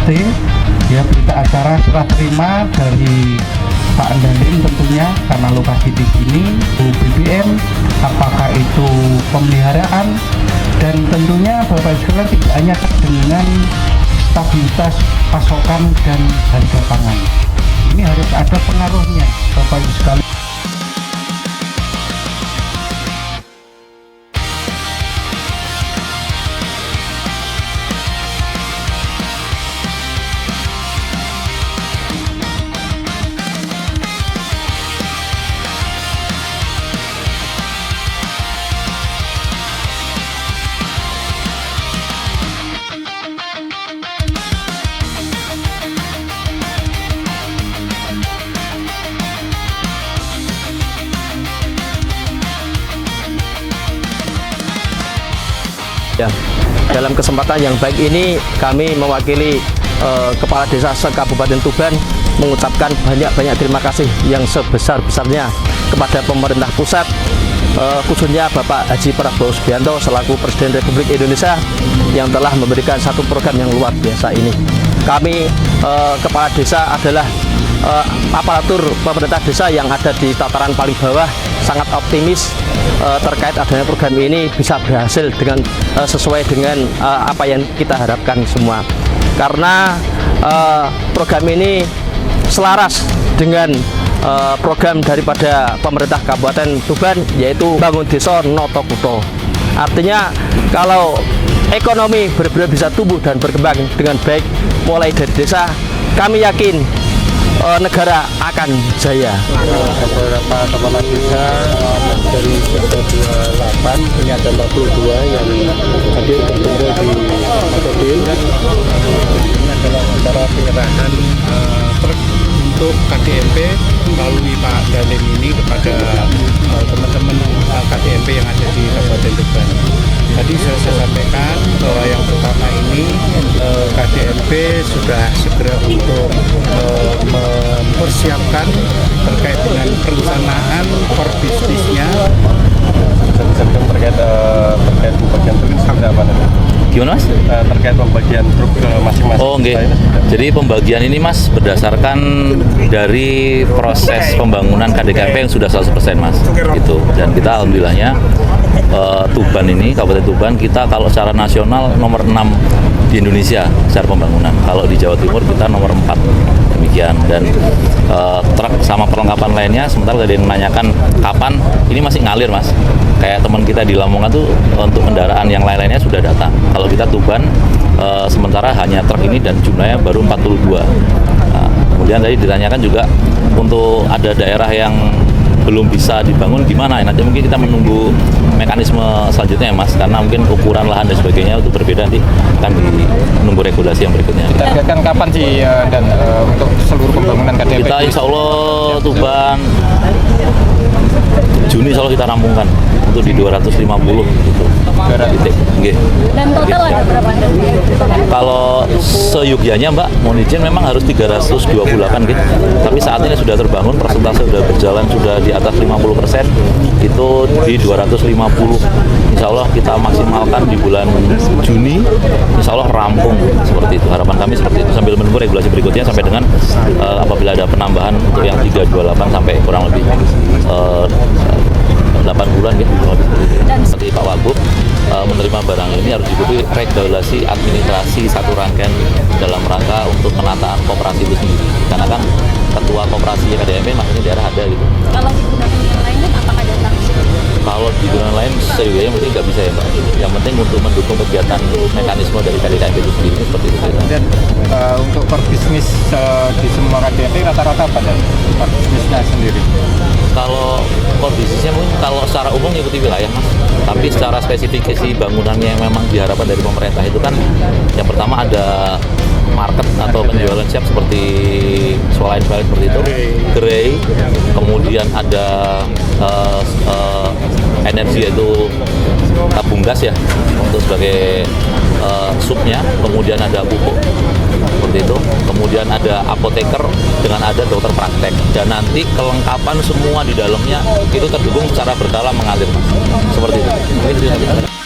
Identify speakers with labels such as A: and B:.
A: BPST, ya berita acara serah terima dari Pak Andalin tentunya karena lokasi di sini, BBM, apakah itu pemeliharaan, dan tentunya Bapak sekalian tidak hanya dengan stabilitas pasokan dan harga pangan. Ini harus ada pengaruhnya Bapak sekalian.
B: Ya, dalam kesempatan yang baik ini kami mewakili Kepala Desa se-Kabupaten Tuban mengucapkan banyak-banyak terima kasih yang sebesar-besarnya kepada pemerintah pusat, khususnya Bapak Haji Prabowo Subianto selaku Presiden Republik Indonesia yang telah memberikan satu program yang luar biasa ini. Kami Kepala Desa adalah aparatur pemerintah desa yang ada di tataran paling bawah sangat optimis terkait adanya program ini bisa berhasil dengan sesuai dengan apa yang kita harapkan semua, karena program ini selaras dengan program daripada pemerintah Kabupaten Tuban, yaitu Bangun Desa Noto Kutho. Artinya kalau ekonomi benar-benar bisa tumbuh dan berkembang dengan baik mulai dari desa, kami yakin negara akan jaya.
C: Beberapa kepala desa dari 28 ini ada 42 yang hadir berkumpul di Kodim. Ini adalah acara penyerahan truk untuk KDMP melalui Pak Dalim ini kepada teman-teman KDMP yang ada di Kabupaten Tuban. Tadi sudah saya sampaikan bahwa yang pertama ini KDMP sudah segera untuk mempersiapkan terkait dengan perencanaan core bisnisnya. Terkait pembagian truk seperti apa nanti?
D: Gimana Mas?
C: Terkait pembagian truk ke masing-masing.
D: Oh nggih. Jadi pembagian ini Mas berdasarkan dari proses pembangunan KDKP yang sudah 100% Mas. Itu. Dan kita alhamdulillahnya Tuban ini, Kabupaten Tuban, kita kalau secara nasional nomor 6 di Indonesia secara pembangunan. Kalau di Jawa Timur kita nomor 4. Demikian. Dan truk sama perlengkapan lainnya, sementara tadi yang menanyakan kapan, ini masih ngalir Mas. Kayak teman kita di Lamongan tuh untuk kendaraan yang lain-lainnya sudah datang. Kalau kita Tuban sementara hanya truk ini dan jumlahnya baru 42. Nah, kemudian tadi ditanyakan juga untuk ada daerah yang belum bisa dibangun gimana? Nanti mungkin kita menunggu mekanisme selanjutnya ya Mas, karena mungkin ukuran lahan dan sebagainya itu berbeda, nanti akan menunggu regulasi yang berikutnya.
C: Ditargetkan kapan sih dan untuk seluruh pembangunan KDMP?
D: Kita insya Allah Tuban Juni insya Allah kita rampungkan untuk di 250 gitu. Titik. Okay.
E: Dan total ada berapa?
D: Kalau seyugianya Mbak, mohon izin memang harus 328 gitu. Tapi saat ini sudah terbangun, persentase sudah berjalan sudah di atas 50%, itu di 250. Insya Allah kita maksimalkan di bulan Juni, insya Allah rampung seperti itu. Harapan kami seperti itu sambil menunggu regulasi berikutnya sampai dengan apabila ada penambahan untuk yang 328 sampai kurang lebih 8 bulan gitu. Seperti Pak Wagub menerima barang ini harus diikuti regulasi administrasi satu rangkaian dalam rangka untuk penataan koperasi itu sendiri. Karena kan ketua koperasi KDMP maksudnya daerah ada gitu.
E: Kalau digunakan lain kan apakah ada sanksi?
D: Kalau digunakan lain sejujurnya mungkin nggak bisa ya Mbak. Yang penting untuk mendukung kegiatan mekanisme dari KDKMP itu sendiri seperti itu.
C: Dan untuk core bisnis di semua KDMP rata-rata apa dan core bisnisnya sendiri?
D: Kalau core bisnisnya mungkin kalau secara umum ngikuti wilayah Mas. Tapi secara spesifikasi bangunannya yang memang diharapkan dari pemerintah itu kan yang pertama ada market atau penjualan siap seperti swalayan seperti itu, gerai, kemudian ada energi yaitu tabung gas ya untuk sebagai subnya, kemudian ada pupuk seperti itu, kemudian ada apoteker dengan ada dokter praktek, dan nanti kelengkapan semua di dalamnya itu terdukung secara berkala mengalir seperti itu.